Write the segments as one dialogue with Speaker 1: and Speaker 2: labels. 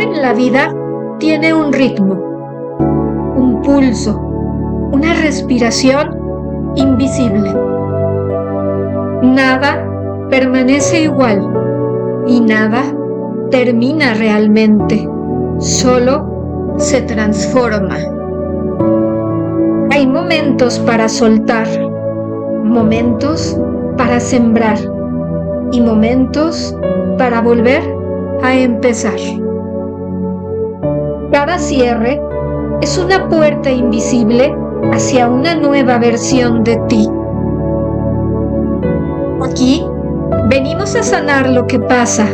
Speaker 1: en la vida tiene un ritmo, un pulso, una respiración invisible. Nada permanece igual y nada termina realmente, solo se transforma. Hay momentos para soltar, momentos para sembrar y momentos para volver a empezar. Cada cierre es una puerta invisible hacia una nueva versión de ti. Aquí venimos a sanar lo que pasa,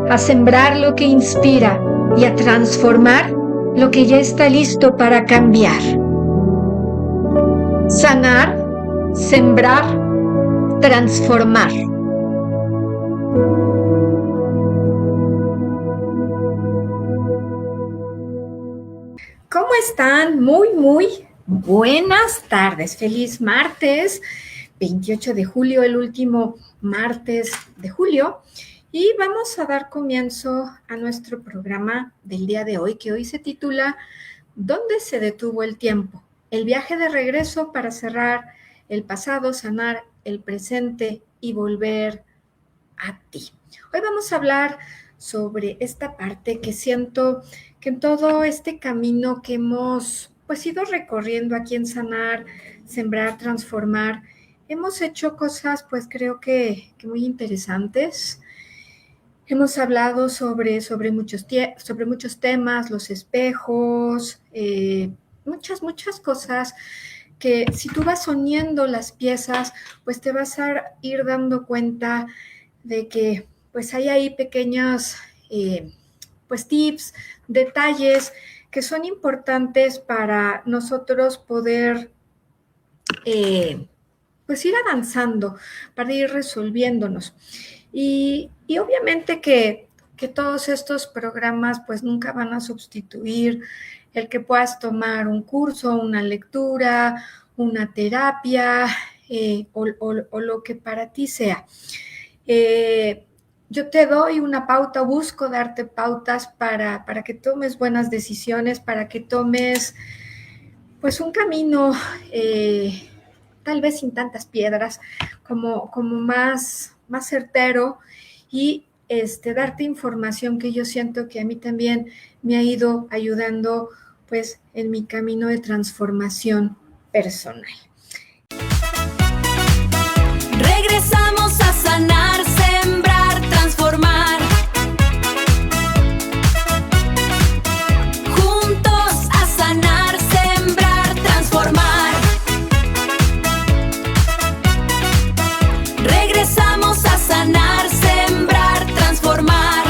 Speaker 1: a sembrar lo que inspira y a transformar lo que ya está listo para cambiar. Sanar, sembrar, transformar. ¿Cómo están? Muy buenas tardes. Feliz martes, 28 de julio, el último martes de julio. Y vamos a dar comienzo a nuestro programa del día de hoy, que hoy se titula ¿Dónde se detuvo el tiempo? El viaje de regreso para cerrar el pasado, sanar el presente y volver a ti. Hoy vamos a hablar sobre esta parte que siento que en todo este camino que hemos ido recorriendo aquí en Sanar, Sembrar, Transformar, hemos hecho cosas creo que muy interesantes. Hemos hablado sobre muchos temas, los espejos, muchas cosas que si tú vas uniendo las piezas, pues te vas a ir dando cuenta de que hay ahí pequeños tips, detalles que son importantes para nosotros poder ir avanzando, para ir resolviéndonos. Y obviamente que todos estos programas nunca van a sustituir el que puedas tomar un curso, una lectura, una terapia o lo que para ti sea. Yo te doy una pauta, busco darte pautas para que tomes buenas decisiones, para que tomes un camino tal vez sin tantas piedras, como más certero y darte información que yo siento que a mí también me ha ido ayudando en mi camino de transformación personal.
Speaker 2: Regresamos a sanar, sembrar, transformar. Juntos a sanar, sembrar, transformar. Regresamos a sanar, sembrar, transformar.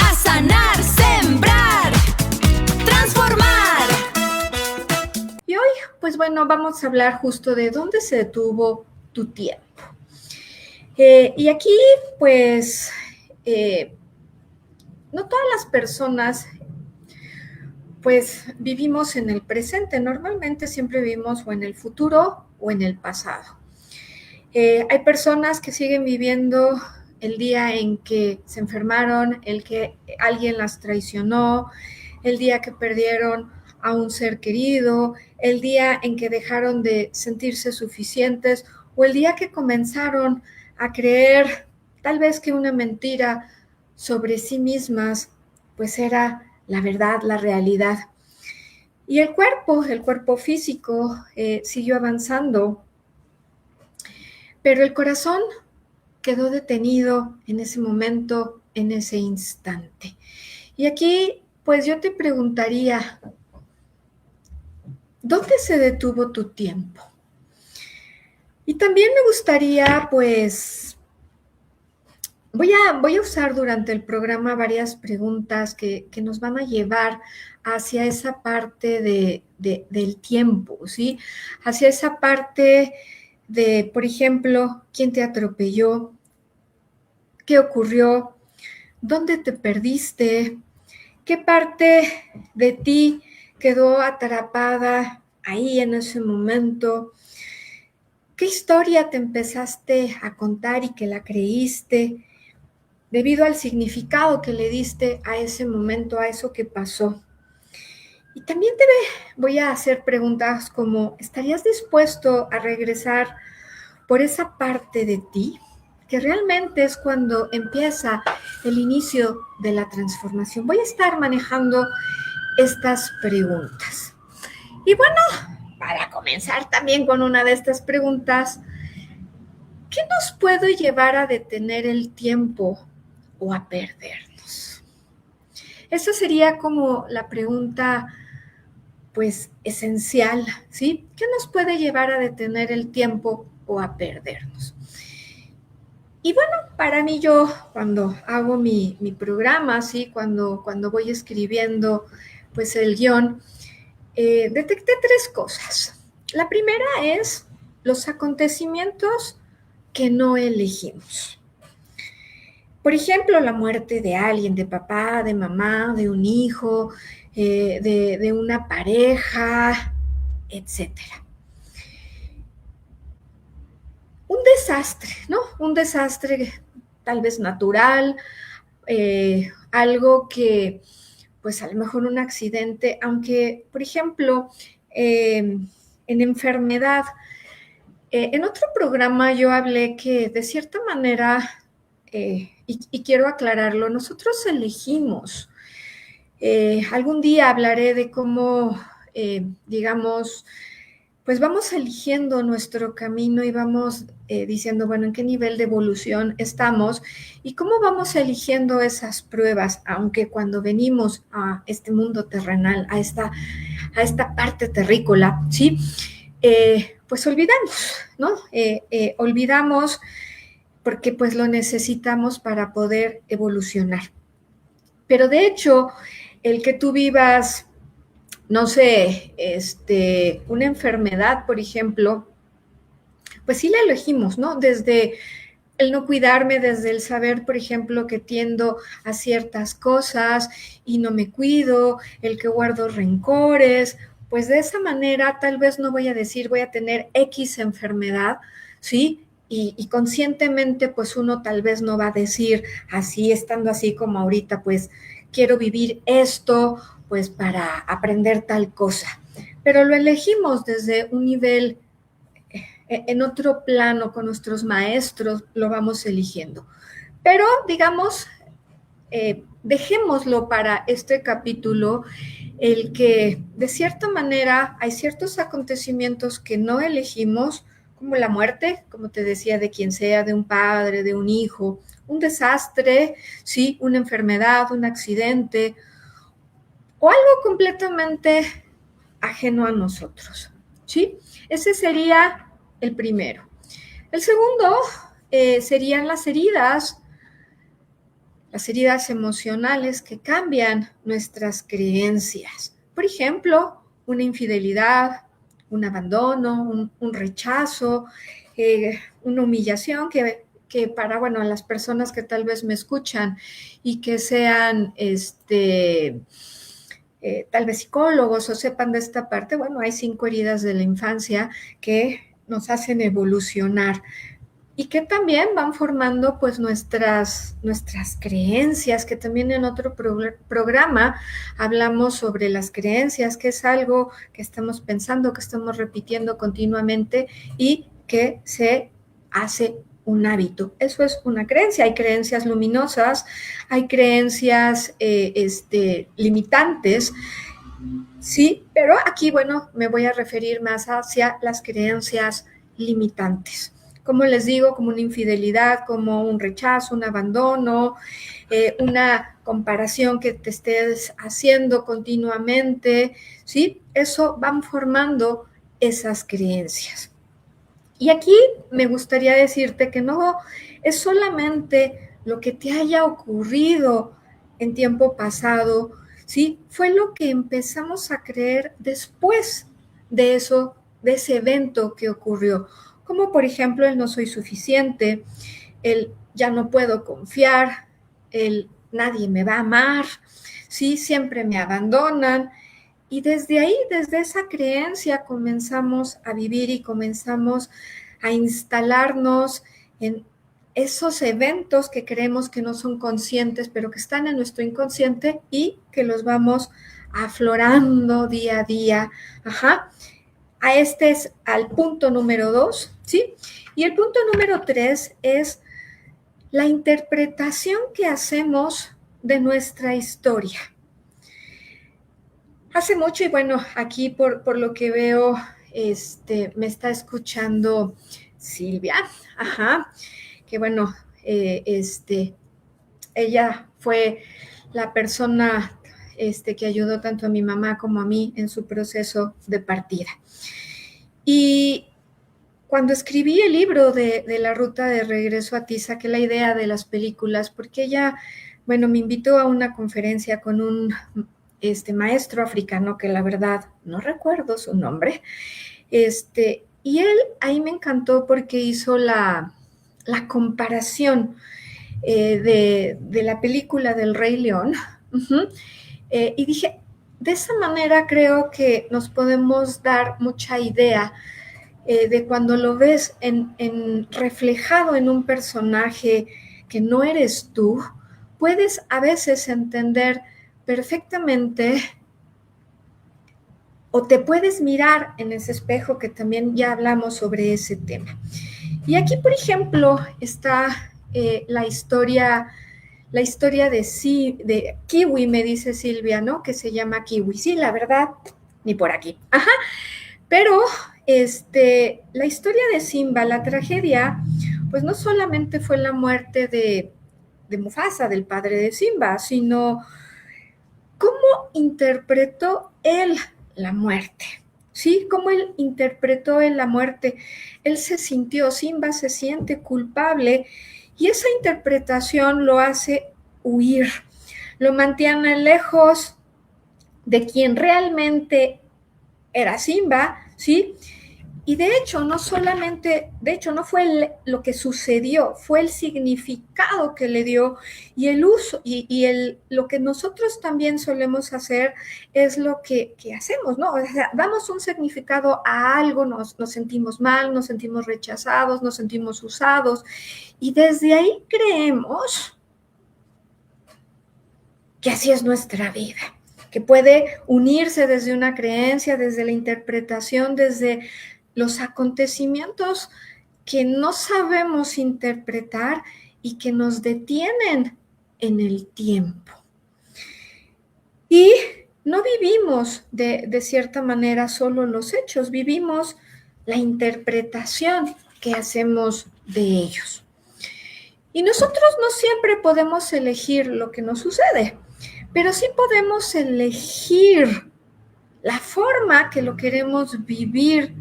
Speaker 2: A sanar, sembrar, transformar.
Speaker 1: Y hoy, vamos a hablar justo de dónde se detuvo tu tiempo. Y aquí, no todas las personas vivimos en el presente. Normalmente siempre vivimos o en el futuro o en el pasado. Hay personas que siguen viviendo el día en que se enfermaron, el que alguien las traicionó, el día que perdieron a un ser querido, el día en que dejaron de sentirse suficientes o el día que comenzaron a creer tal vez que una mentira sobre sí mismas era la verdad, la realidad. Y el cuerpo físico siguió avanzando, pero el corazón quedó detenido en ese momento, en ese instante. Y aquí, yo te preguntaría, ¿dónde se detuvo tu tiempo? Y también me gustaría, voy a usar durante el programa varias preguntas que nos van a llevar hacia esa parte del tiempo, ¿sí? Hacia esa parte de, por ejemplo, ¿quién te atropelló? ¿Qué ocurrió? ¿Dónde te perdiste? ¿Qué parte de ti quedó atrapada ahí en ese momento? ¿Qué historia te empezaste a contar y que la creíste? debido al significado que le diste a ese momento, a eso que pasó. Y también voy a hacer preguntas como, ¿estarías dispuesto a regresar por esa parte de ti? Que realmente es cuando empieza el inicio de la transformación. Voy a estar manejando estas preguntas. Y bueno, para comenzar también con una de estas preguntas, ¿qué nos puede llevar a detener el tiempo o a perdernos? Esa sería como la pregunta, pues, esencial, ¿sí? ¿Qué nos puede llevar a detener el tiempo o a perdernos? Y bueno, para mí yo cuando hago mi programa, ¿sí? Cuando voy escribiendo pues el guión, detecté 3 cosas. La primera es los acontecimientos que no elegimos. Por ejemplo, la muerte de alguien, de papá, de mamá, de un hijo, de una pareja, etcétera. Un desastre, ¿no? Un desastre tal vez natural, algo que, pues a lo mejor un accidente, aunque, por ejemplo, en enfermedad, en otro programa yo hablé que de cierta manera, y quiero aclararlo, nosotros elegimos. Algún día hablaré de cómo, digamos, pues vamos eligiendo nuestro camino y vamos diciendo, bueno, en qué nivel de evolución estamos y cómo vamos eligiendo esas pruebas, aunque cuando venimos a este mundo terrenal, a esta parte terrícola, ¿sí? Pues olvidamos, ¿no? Olvidamos porque pues lo necesitamos para poder evolucionar. Pero de hecho, el que tú vivas, no sé, una enfermedad, por ejemplo, pues sí la elegimos, ¿no? Desde el no cuidarme, desde el saber, por ejemplo, que tiendo a ciertas cosas y no me cuido, el que guardo rencores, pues de esa manera tal vez no voy a decir voy a tener X enfermedad, ¿sí? Y conscientemente pues uno tal vez no va a decir así, estando así como ahorita, pues quiero vivir esto, pues para aprender tal cosa. Pero lo elegimos desde un nivel, en otro plano, con nuestros maestros, lo vamos eligiendo. Pero, digamos, dejémoslo para este capítulo, el que de cierta manera hay ciertos acontecimientos que no elegimos, como la muerte, como te decía, de quien sea, de un padre, de un hijo, un desastre, sí, una enfermedad, un accidente, o algo completamente ajeno a nosotros, ¿sí? Ese sería el primero. El segundo serían las heridas emocionales que cambian nuestras creencias. Por ejemplo, una infidelidad, un abandono, un rechazo, una humillación que para, bueno, las personas que tal vez me escuchan y que sean, tal vez psicólogos o sepan de esta parte, bueno, hay 5 heridas de la infancia que nos hacen evolucionar y que también van formando pues nuestras creencias, que también en otro programa hablamos sobre las creencias, que es algo que estamos pensando, que estamos repitiendo continuamente y que se hace un hábito. Eso es una creencia. Hay creencias luminosas, hay creencias limitantes, sí, pero aquí, bueno, me voy a referir más hacia las creencias limitantes. Como les digo, como una infidelidad, como un rechazo, un abandono, una comparación que te estés haciendo continuamente, ¿sí? Eso van formando esas creencias. Y aquí me gustaría decirte que no es solamente lo que te haya ocurrido en tiempo pasado, ¿sí? Fue lo que empezamos a creer después de eso, de ese evento que ocurrió. Como por ejemplo el no soy suficiente, el ya no puedo confiar, el nadie me va a amar, ¿sí? Siempre me abandonan. Y desde ahí, desde esa creencia, comenzamos a vivir y comenzamos a instalarnos en esos eventos que creemos que no son conscientes, pero que están en nuestro inconsciente y que los vamos aflorando día a día. Ajá. A este es al punto número 2, ¿sí? Y el punto número 3 es la interpretación que hacemos de nuestra historia. Hace mucho, y bueno, aquí por lo que veo, me está escuchando Silvia, ajá, que bueno, ella fue la persona que ayudó tanto a mi mamá como a mí en su proceso de partida. Y cuando escribí el libro de la ruta de regreso a ti, saqué la idea de las películas, porque ella, bueno, me invitó a una conferencia con un maestro africano, que la verdad no recuerdo su nombre, y él ahí me encantó porque hizo la comparación de la película del Rey León, y dije, de esa manera creo que nos podemos dar mucha idea de cuando lo ves reflejado en un personaje que no eres tú, puedes a veces entender perfectamente o te puedes mirar en ese espejo, que también ya hablamos sobre ese tema. Y aquí, por ejemplo, está la historia de Kiwi, me dice Silvia, ¿no? Que se llama Kiwi. Sí, la verdad, ni por aquí. Ajá. Pero la historia de Simba, la tragedia, pues no solamente fue la muerte de Mufasa, del padre de Simba, sino cómo interpretó él la muerte, ¿sí? Cómo él interpretó él la muerte. Él se sintió, Simba se siente culpable y esa interpretación lo hace huir, lo mantiene lejos de quien realmente era Simba, ¿sí? Y de hecho, no fue lo que sucedió, fue el significado que le dio y el uso, lo que nosotros también solemos hacer es lo que hacemos, ¿no? O sea, damos un significado a algo, nos sentimos mal, nos sentimos rechazados, nos sentimos usados, y desde ahí creemos que así es nuestra vida, que puede unirse desde una creencia, desde la interpretación, desde los acontecimientos que no sabemos interpretar y que nos detienen en el tiempo. Y no vivimos de cierta manera solo los hechos, vivimos la interpretación que hacemos de ellos. Y nosotros no siempre podemos elegir lo que nos sucede, pero sí podemos elegir la forma que lo queremos vivir.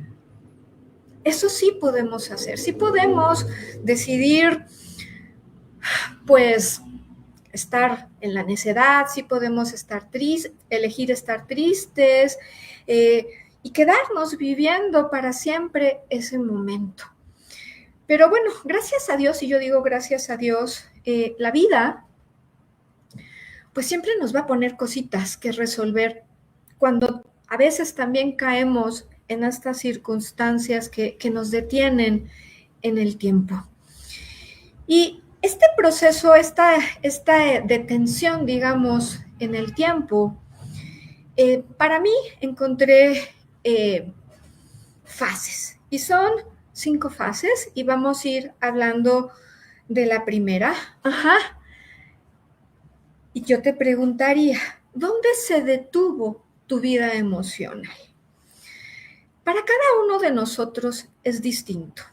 Speaker 1: Eso sí podemos hacer, sí podemos decidir, pues, estar en la necedad, sí podemos elegir estar tristes y quedarnos viviendo para siempre ese momento. Pero bueno, gracias a Dios, y yo digo gracias a Dios, la vida, pues siempre nos va a poner cositas que resolver cuando a veces también caemos en estas circunstancias que nos detienen en el tiempo. Y este proceso, esta detención, digamos, en el tiempo, para mí encontré fases, y son 5 fases, y vamos a ir hablando de la primera. Ajá. Y yo te preguntaría, ¿dónde se detuvo tu vida emocional? Para cada uno de nosotros es distinto.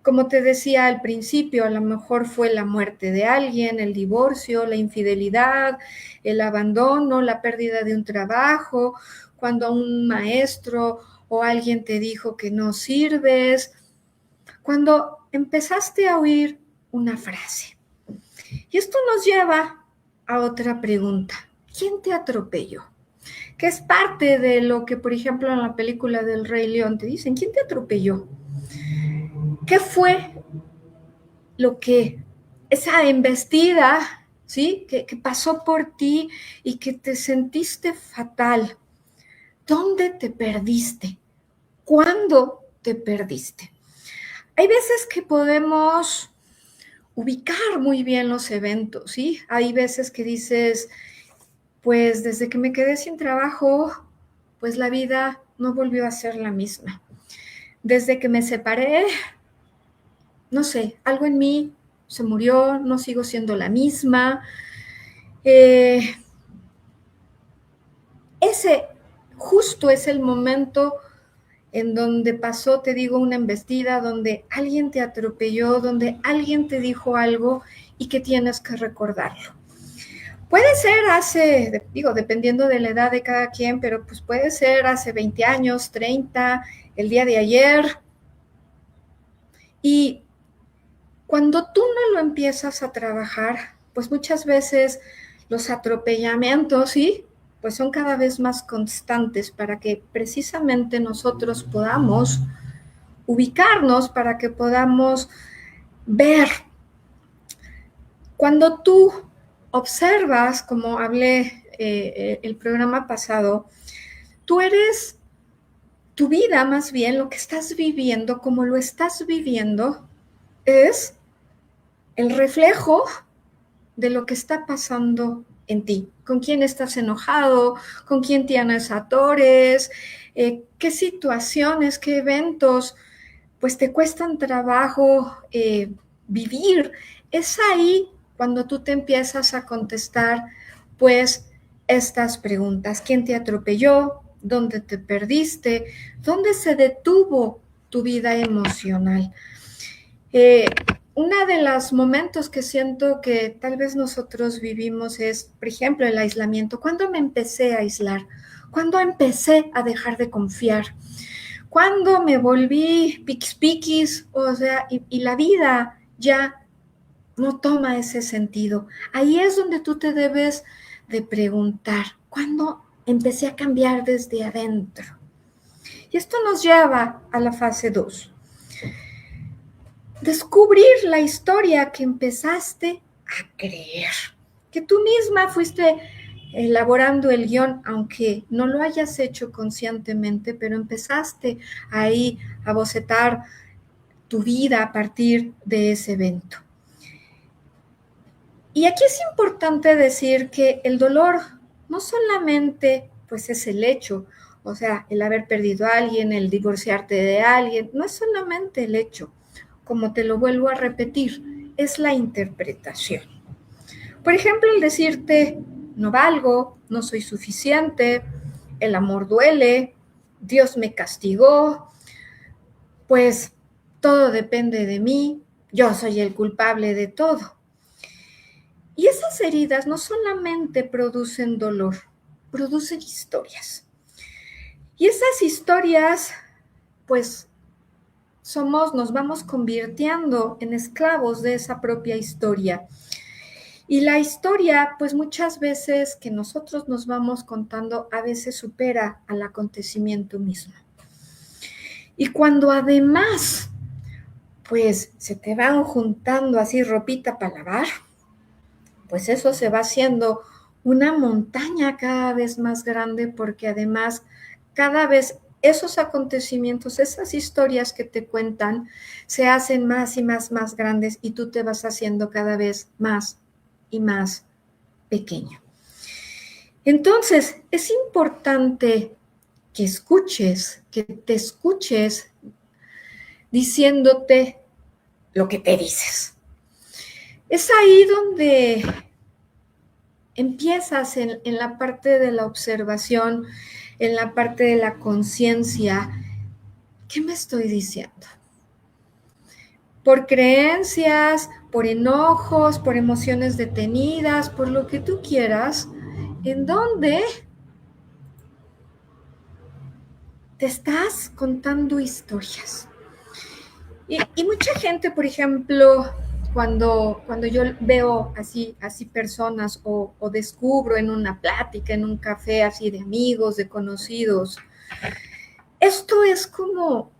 Speaker 1: Como te decía al principio, a lo mejor fue la muerte de alguien, el divorcio, la infidelidad, el abandono, la pérdida de un trabajo, cuando un maestro o alguien te dijo que no sirves, cuando empezaste a oír una frase. Y esto nos lleva a otra pregunta. ¿Quién te atropelló? Que es parte de lo que, por ejemplo, en la película del Rey León te dicen. ¿Quién te atropelló? ¿Qué fue lo que, esa embestida, ¿sí? que pasó por ti y que te sentiste fatal? ¿Dónde te perdiste? ¿Cuándo te perdiste? Hay veces que podemos ubicar muy bien los eventos, ¿sí? Hay veces que dices, pues desde que me quedé sin trabajo, pues la vida no volvió a ser la misma. Desde que me separé, no sé, algo en mí se murió, no sigo siendo la misma. Ese justo es el momento en donde pasó, te digo, una embestida, donde alguien te atropelló, donde alguien te dijo algo y que tienes que recordarlo. Puede ser dependiendo de la edad de cada quien, pero pues puede ser hace 20 años, 30, el día de ayer. Y cuando tú no lo empiezas a trabajar, pues muchas veces los atropellamientos, ¿sí? Pues son cada vez más constantes para que precisamente nosotros podamos ubicarnos, para que podamos ver. Cuando tú observas, como hablé el programa pasado, tú eres tu vida, más bien lo que estás viviendo, como lo estás viviendo, es el reflejo de lo que está pasando en ti, con quién estás enojado, con quién tienes atores, qué situaciones, qué eventos, pues te cuestan trabajo vivir. Es ahí cuando tú te empiezas a contestar, pues, estas preguntas. ¿Quién te atropelló? ¿Dónde te perdiste? ¿Dónde se detuvo tu vida emocional? Uno de los momentos que siento que tal vez nosotros vivimos es, por ejemplo, el aislamiento. ¿Cuándo me empecé a aislar? ¿Cuándo empecé a dejar de confiar? ¿Cuándo me volví piquis, o sea, y la vida ya no toma ese sentido? Ahí es donde tú te debes de preguntar, ¿cuándo empecé a cambiar desde adentro? Y esto nos lleva a la fase 2. Descubrir la historia que empezaste a creer, que tú misma fuiste elaborando el guión, aunque no lo hayas hecho conscientemente, pero empezaste ahí a bocetar tu vida a partir de ese evento. Y aquí es importante decir que el dolor no solamente pues es el hecho, o sea, el haber perdido a alguien, el divorciarte de alguien, no es solamente el hecho, como te lo vuelvo a repetir, es la interpretación. Por ejemplo, el decirte, no valgo, no soy suficiente, el amor duele, Dios me castigó, pues todo depende de mí, yo soy el culpable de todo. Y esas heridas no solamente producen dolor, producen historias. Y esas historias, pues, nos vamos convirtiendo en esclavos de esa propia historia. Y la historia, pues muchas veces que nosotros nos vamos contando, a veces supera al acontecimiento mismo. Y cuando además, pues se te van juntando así ropita para lavar, pues eso se va haciendo una montaña cada vez más grande, porque además cada vez esos acontecimientos, esas historias que te cuentan, se hacen más y más grandes y tú te vas haciendo cada vez más y más pequeño. Entonces, es importante que te escuches diciéndote lo que te dices. Es ahí donde empiezas en la parte de la observación, en la parte de la conciencia. ¿Qué me estoy diciendo? Por creencias, por enojos, por emociones detenidas, por lo que tú quieras, en donde te estás contando historias. Y mucha gente, por ejemplo, cuando yo veo así personas o descubro en una plática, en un café así de amigos, de conocidos, esto es como,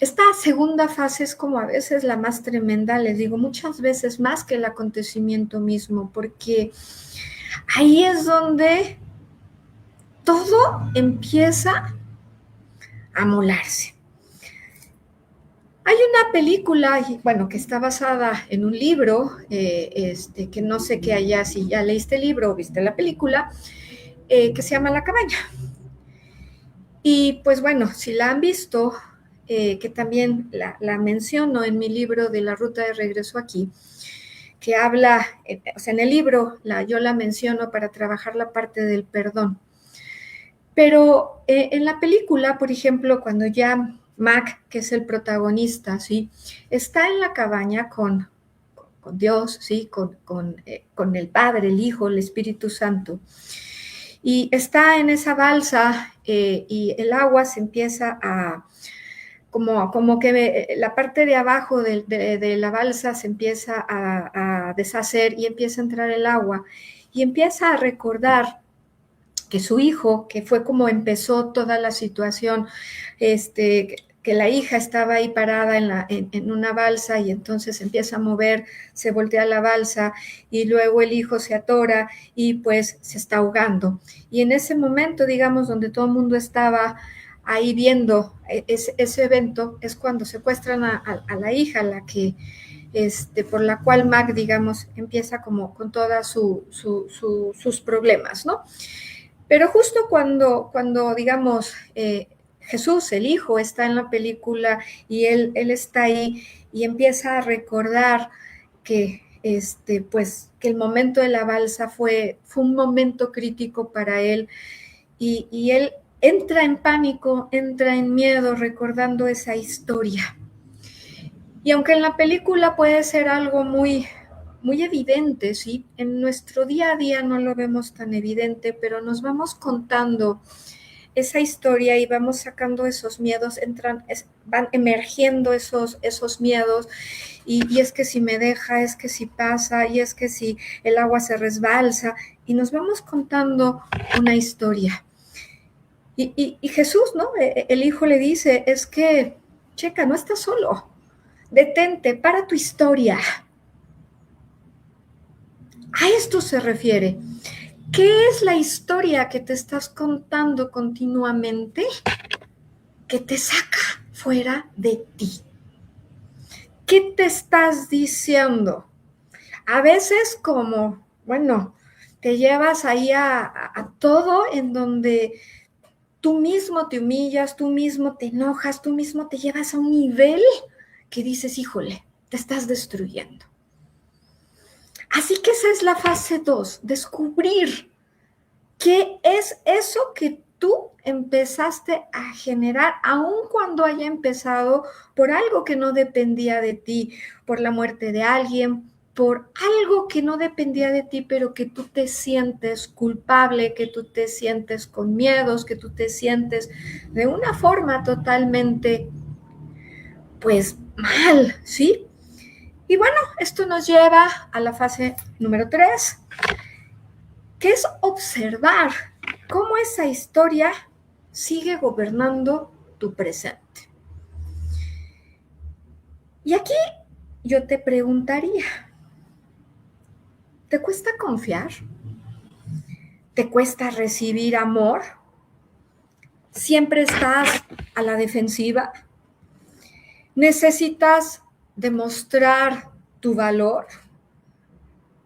Speaker 1: esta segunda fase es como a veces la más tremenda, les digo, muchas veces más que el acontecimiento mismo, porque ahí es donde todo empieza a amolarse. Hay una película, bueno, que está basada en un libro, que no sé qué haya, si ya leíste el libro o viste la película, que se llama La Cabaña. Y pues bueno, si la han visto, que también la menciono en mi libro de La Ruta de Regreso aquí, que habla, o sea, en el libro yo la menciono para trabajar la parte del perdón. Pero en la película, por ejemplo, cuando ya Mac, que es el protagonista, ¿sí? Está en la cabaña con Dios, ¿sí? Con el Padre, el Hijo, el Espíritu Santo. Y está en esa balsa y el agua se empieza a, como que la parte de abajo de la balsa se empieza a deshacer y empieza a entrar el agua y empieza a recordar que su hijo, que fue como empezó toda la situación, que la hija estaba ahí parada en una balsa y entonces empieza a mover, se voltea la balsa y luego el hijo se atora y pues se está ahogando. Y en ese momento, digamos, donde todo el mundo estaba ahí viendo ese evento, es cuando secuestran a la hija, la que por la cual Mac, digamos, empieza como con todos sus problemas, ¿no? Pero justo cuando digamos, Jesús, el Hijo, está en la película y él está ahí y empieza a recordar que, pues, que el momento de la balsa fue un momento crítico para él y él entra en pánico, entra en miedo recordando esa historia. Y aunque en la película puede ser algo muy, muy evidente, ¿sí? En nuestro día a día no lo vemos tan evidente, pero nos vamos contando esa historia y vamos sacando esos miedos, van emergiendo esos miedos y es que si me deja, es que si pasa, y es que si el agua se resbalsa, y nos vamos contando una historia. Y Jesús, ¿no? El Hijo le dice, es que, checa, no estás solo, detente, para tu historia. A esto se refiere. ¿Qué es la historia que te estás contando continuamente que te saca fuera de ti? ¿Qué te estás diciendo? A veces como, bueno, te llevas ahí a todo en donde tú mismo te humillas, tú mismo te enojas, tú mismo te llevas a un nivel que dices, híjole, te estás destruyendo. Así que esa es la fase 2, descubrir qué es eso que tú empezaste a generar, aun cuando haya empezado por algo que no dependía de ti, por la muerte de alguien, por algo que no dependía de ti, pero que tú te sientes culpable, que tú te sientes con miedos, que tú te sientes de una forma totalmente, pues, mal, ¿sí? Y bueno, esto nos lleva a la fase número 3, que es observar cómo esa historia sigue gobernando tu presente. Y aquí yo te preguntaría, ¿te cuesta confiar? ¿Te cuesta recibir amor? ¿Siempre estás a la defensiva? ¿Necesitas demostrar tu valor?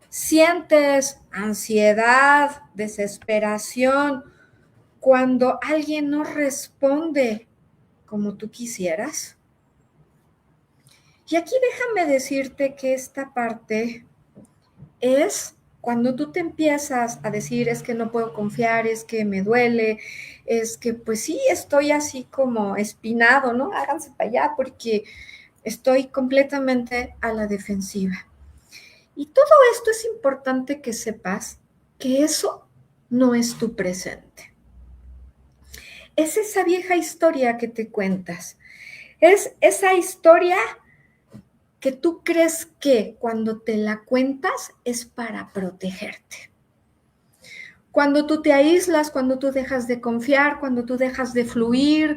Speaker 1: ¿Sientes ansiedad, desesperación cuando alguien no responde como tú quisieras? Y aquí déjame decirte que esta parte es cuando tú te empiezas a decir, es que no puedo confiar, es que me duele, es que pues sí, estoy así como espinado, ¿no? Háganse para allá porque estoy completamente a la defensiva. Y todo esto es importante que sepas que eso no es tu presente. Es esa vieja historia que te cuentas. Es esa historia que tú crees que cuando te la cuentas es para protegerte. Cuando tú te aíslas, cuando tú dejas de confiar, cuando tú dejas de fluir,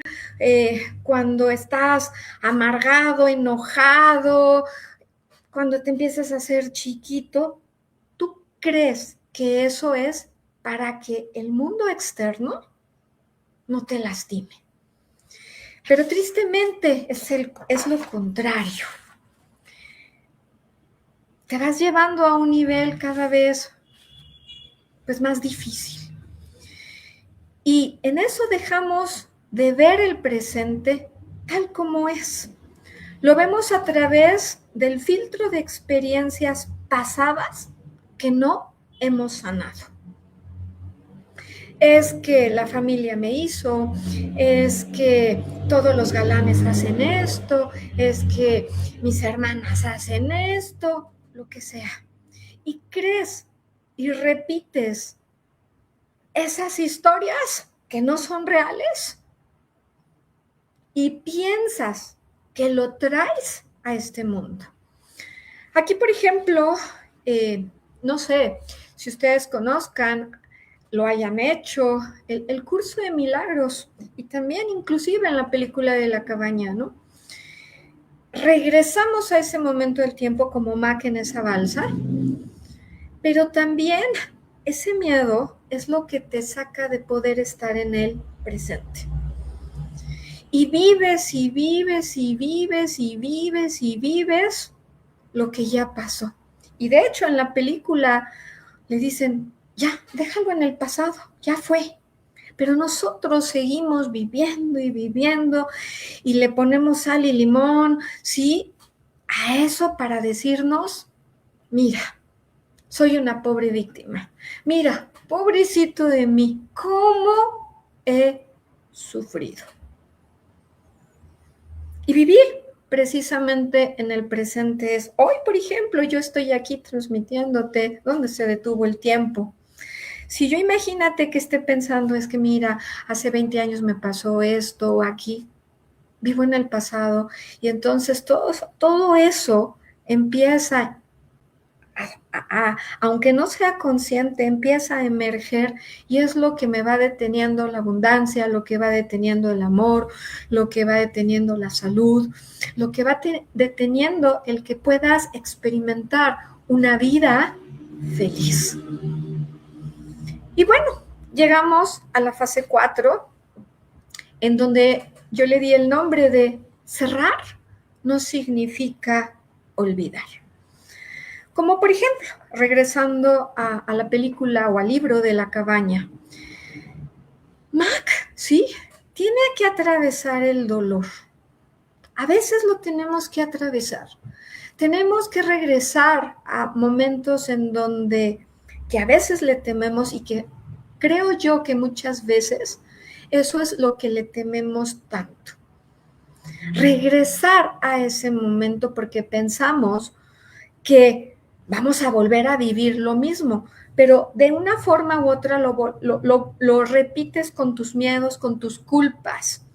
Speaker 1: cuando estás amargado, enojado, cuando te empiezas a hacer chiquito, tú crees que eso es para que el mundo externo no te lastime. Pero tristemente es lo contrario. Te vas llevando a un nivel cada vez pues, más difícil. Y en eso dejamos de ver el presente tal como es. Lo vemos a través del filtro de experiencias pasadas que no hemos sanado. Es que la familia me hizo, es que todos los galanes hacen esto, es que mis hermanas hacen esto, lo que sea. Y crees y repites esas historias que no son reales y piensas que lo traes a este mundo. Aquí, por ejemplo, no sé si ustedes conozcan, lo hayan hecho, el curso de milagros y también inclusive en la película de La Cabaña, ¿no? Regresamos a ese momento del tiempo como Mac en esa balsa, pero también ese miedo es lo que te saca de poder estar en el presente. Y vives y vives y vives y vives y vives lo que ya pasó. Y de hecho en la película le dicen, ya, déjalo en el pasado, ya fue. Pero nosotros seguimos viviendo y viviendo y le ponemos sal y limón, ¿sí? A eso para decirnos, mira, soy una pobre víctima. Mira, pobrecito de mí, ¿cómo he sufrido? Y vivir precisamente en el presente es, hoy por ejemplo, yo estoy aquí transmitiéndote donde se detuvo el tiempo. Si yo imagínate que esté pensando, es que mira, hace 20 años me pasó esto aquí, vivo en el pasado, y entonces todo eso empieza aunque no sea consciente, empieza a emerger y es lo que me va deteniendo la abundancia, lo que va deteniendo el amor, lo que va deteniendo la salud, lo que va deteniendo el que puedas experimentar una vida feliz. Y bueno, llegamos a la fase 4, en donde yo le di el nombre de cerrar no significa olvidar. Como por ejemplo, regresando a la película o al libro de La Cabaña, Mac, ¿sí? Tiene que atravesar el dolor. A veces lo tenemos que atravesar. Tenemos que regresar a momentos en donde que a veces le tememos y que creo yo que muchas veces eso es lo que le tememos tanto. Regresar a ese momento porque pensamos que vamos a volver a vivir lo mismo, pero de una forma u otra lo repites con tus miedos, con tus culpas.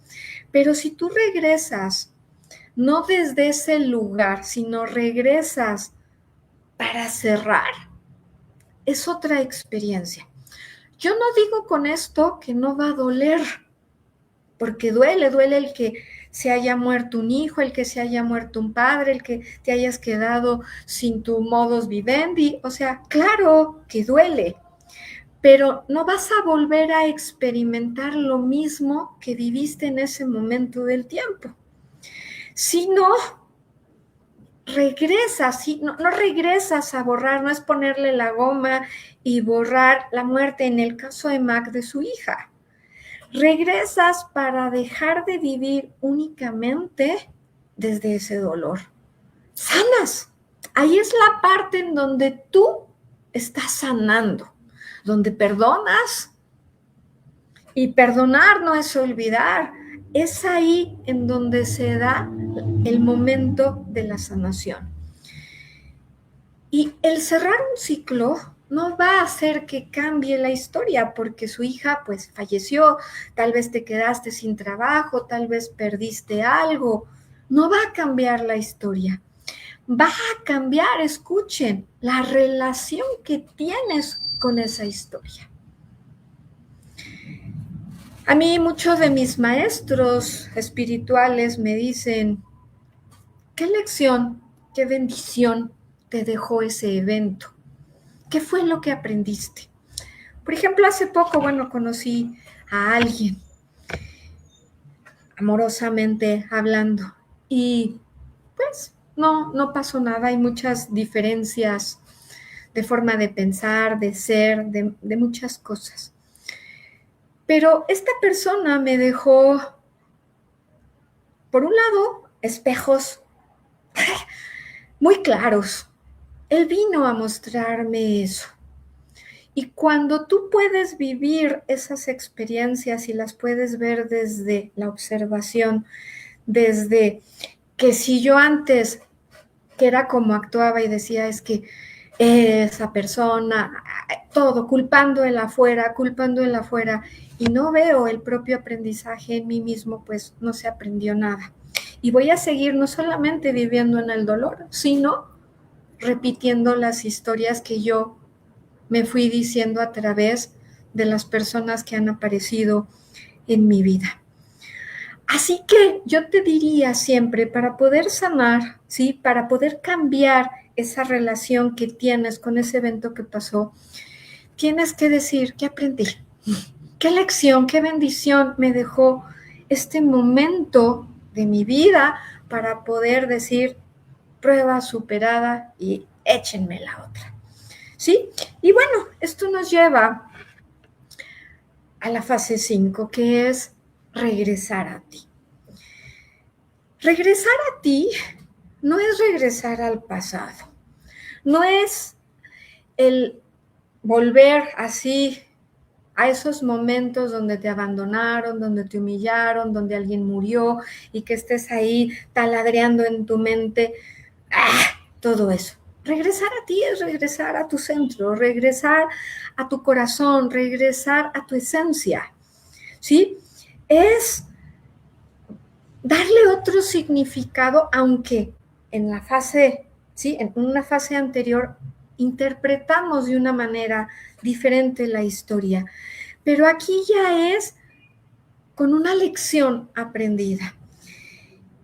Speaker 1: Pero si tú regresas, no desde ese lugar, sino regresas para cerrar, es otra experiencia. Yo no digo con esto que no va a doler, porque duele el que se haya muerto un hijo, el que se haya muerto un padre, el que te hayas quedado sin tu modus vivendi, o sea, claro que duele, pero no vas a volver a experimentar lo mismo que viviste en ese momento del tiempo. Si no, regresas, ¿sí? No regresas a borrar, no es ponerle la goma y borrar la muerte en el caso de Mac de su hija. Regresas para dejar de vivir únicamente desde ese dolor. Sanas. Ahí es la parte en donde tú estás sanando, donde perdonas. Y perdonar no es olvidar. Es ahí en donde se da el momento de la sanación. Y el cerrar un ciclo no va a hacer que cambie la historia porque su hija pues falleció, tal vez te quedaste sin trabajo, tal vez perdiste algo. No va a cambiar la historia. Va a cambiar, escuchen, la relación que tienes con esa historia. A mí muchos de mis maestros espirituales me dicen, ¿qué lección, qué bendición te dejó ese evento? ¿Qué fue lo que aprendiste? Por ejemplo, hace poco, conocí a alguien, amorosamente hablando. Y pues no pasó nada, hay muchas diferencias de forma de pensar, de ser, de muchas cosas. Pero esta persona me dejó, por un lado, espejos muy claros. Él vino a mostrarme eso. Y cuando tú puedes vivir esas experiencias y las puedes ver desde la observación, desde que si yo antes, que era como actuaba y decía, es que esa persona, todo, culpando el afuera, y no veo el propio aprendizaje en mí mismo, pues no se aprendió nada. Y voy a seguir no solamente viviendo en el dolor, sino repitiendo las historias que yo me fui diciendo a través de las personas que han aparecido en mi vida. Así que yo te diría siempre, para poder sanar, ¿sí? Para poder cambiar esa relación que tienes con ese evento que pasó, tienes que decir, ¿qué aprendí? ¿Qué lección, qué bendición me dejó este momento de mi vida para poder decir, prueba superada y échenme la otra? ¿Sí? Y bueno, esto nos lleva a la fase 5, que es regresar a ti. Regresar a ti no es regresar al pasado, no es el volver así a esos momentos donde te abandonaron, donde te humillaron, donde alguien murió y que estés ahí taladreando en tu mente, todo eso. Regresar a ti es regresar a tu centro, regresar a tu corazón, regresar a tu esencia, ¿sí? Es darle otro significado, aunque en la fase, ¿sí? En una fase anterior interpretamos de una manera diferente la historia, pero aquí ya es con una lección aprendida.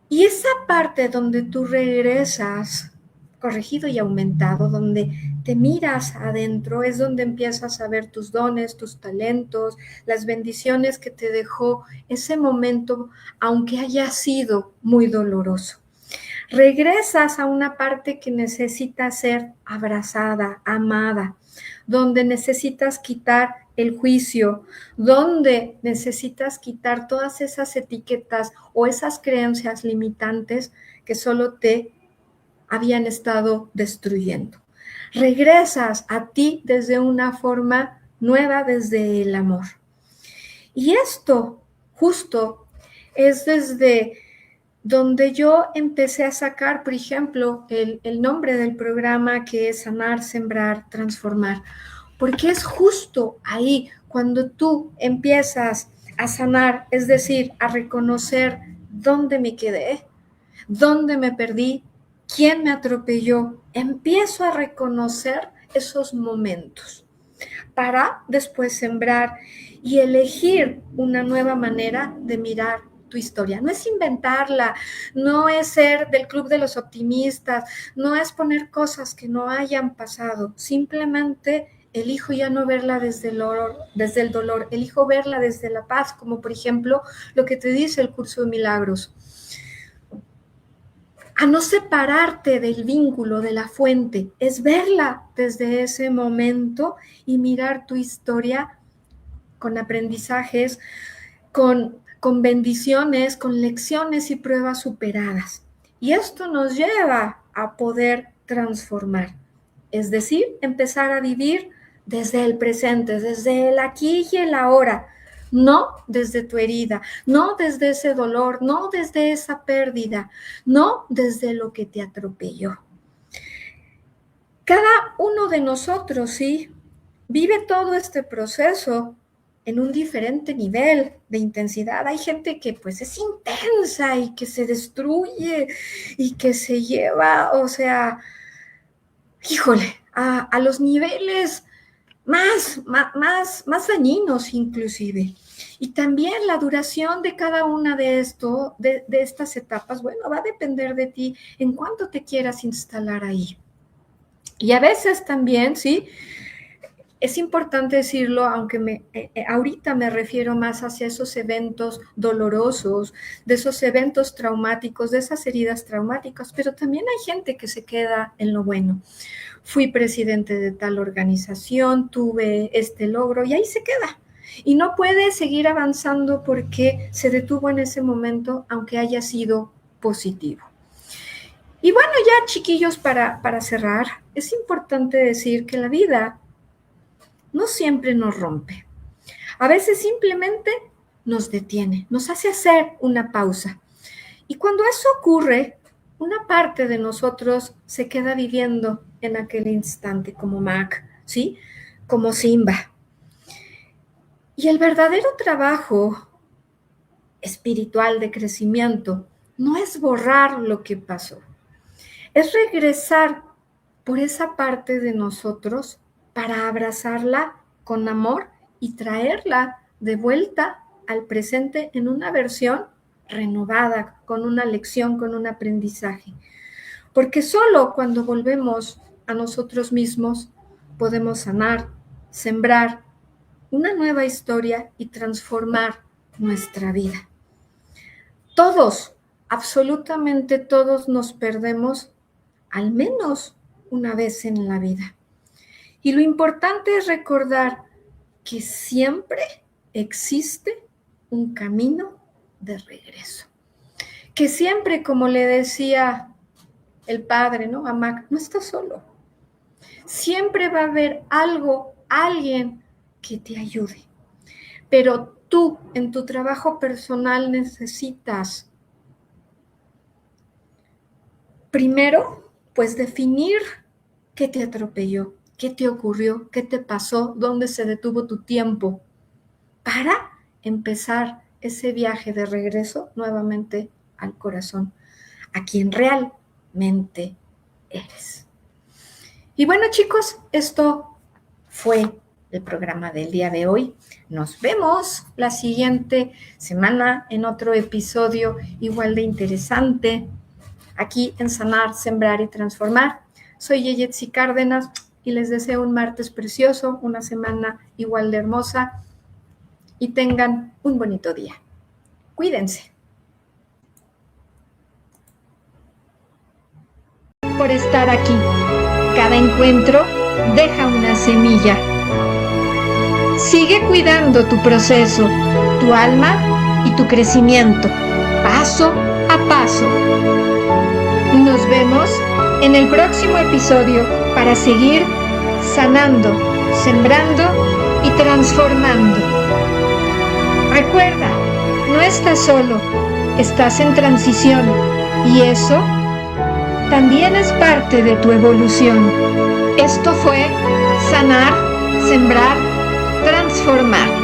Speaker 1: Y esa parte donde tú regresas corregido y aumentado, donde te miras adentro, es donde empiezas a ver tus dones, tus talentos, las bendiciones que te dejó ese momento, aunque haya sido muy doloroso. Regresas a una parte que necesita ser abrazada, amada, donde necesitas quitar el juicio, donde necesitas quitar todas esas etiquetas o esas creencias limitantes que solo te habían estado destruyendo. Regresas a ti desde una forma nueva, desde el amor. Y esto justo es desde donde yo empecé a sacar, por ejemplo, el nombre del programa, que es Sanar, Sembrar, Transformar, porque es justo ahí cuando tú empiezas a sanar, es decir, a reconocer dónde me quedé, dónde me perdí, quién me atropelló. Empiezo a reconocer esos momentos para después sembrar y elegir una nueva manera de mirar tu historia. No es inventarla, no es ser del club de los optimistas, no es poner cosas que no hayan pasado, simplemente elijo ya no verla desde el dolor, elijo verla desde la paz, como por ejemplo lo que te dice el curso de milagros. A no separarte del vínculo, de la fuente, es verla desde ese momento y mirar tu historia con aprendizajes, con bendiciones, con lecciones y pruebas superadas. Y esto nos lleva a poder transformar, es decir, empezar a vivir desde el presente, desde el aquí y el ahora, no desde tu herida, no desde ese dolor, no desde esa pérdida, no desde lo que te atropelló. Cada uno de nosotros, sí, vive todo este proceso en un diferente nivel de intensidad. Hay gente que pues es intensa y que se destruye y que se lleva, o sea, híjole, a los niveles más dañinos inclusive. Y también la duración de cada una de estas etapas, bueno, va a depender de ti en cuánto te quieras instalar ahí. Y a veces también, ¿sí? Es importante decirlo, aunque ahorita me refiero más hacia esos eventos dolorosos, de esos eventos traumáticos, de esas heridas traumáticas, pero también hay gente que se queda en lo bueno. Fui presidente de tal organización, tuve este logro y ahí se queda. Y no puede seguir avanzando porque se detuvo en ese momento, aunque haya sido positivo. Y bueno, ya chiquillos, para cerrar, es importante decir que la vida no siempre nos rompe. A veces simplemente nos detiene, nos hace hacer una pausa. Y cuando eso ocurre, una parte de nosotros se queda viviendo en aquel instante, como Mac, ¿sí? Como Simba. Y el verdadero trabajo espiritual de crecimiento no es borrar lo que pasó, es regresar por esa parte de nosotros para abrazarla con amor y traerla de vuelta al presente en una versión renovada, con una lección, con un aprendizaje. Porque solo cuando volvemos a nosotros mismos podemos sanar, sembrar una nueva historia y transformar nuestra vida. Todos, absolutamente todos nos perdemos al menos una vez en la vida. Y lo importante es recordar que siempre existe un camino de regreso. Que siempre, como le decía el padre, ¿no? A Mac, no estás solo. Siempre va a haber algo, alguien que te ayude. Pero tú, en tu trabajo personal, necesitas primero, pues definir qué te atropelló, qué te ocurrió, qué te pasó, dónde se detuvo tu tiempo, para empezar ese viaje de regreso nuevamente al corazón, a quien realmente eres. Y bueno, chicos, esto fue el programa del día de hoy. Nos vemos la siguiente semana en otro episodio igual de interesante, aquí en Sanar, Sembrar y Transformar. Soy Yeyetsi Cárdenas y les deseo un martes precioso, una semana igual de hermosa y tengan un bonito día. Cuídense. Por estar aquí. Cada encuentro deja una semilla. Sigue cuidando tu proceso, tu alma y tu crecimiento, paso a paso. Nos vemos en el próximo episodio para seguir sanando, sembrando y transformando. Recuerda, no estás solo, estás en transición y eso también es parte de tu evolución. Esto fue Sanar, Sembrar, Transformar.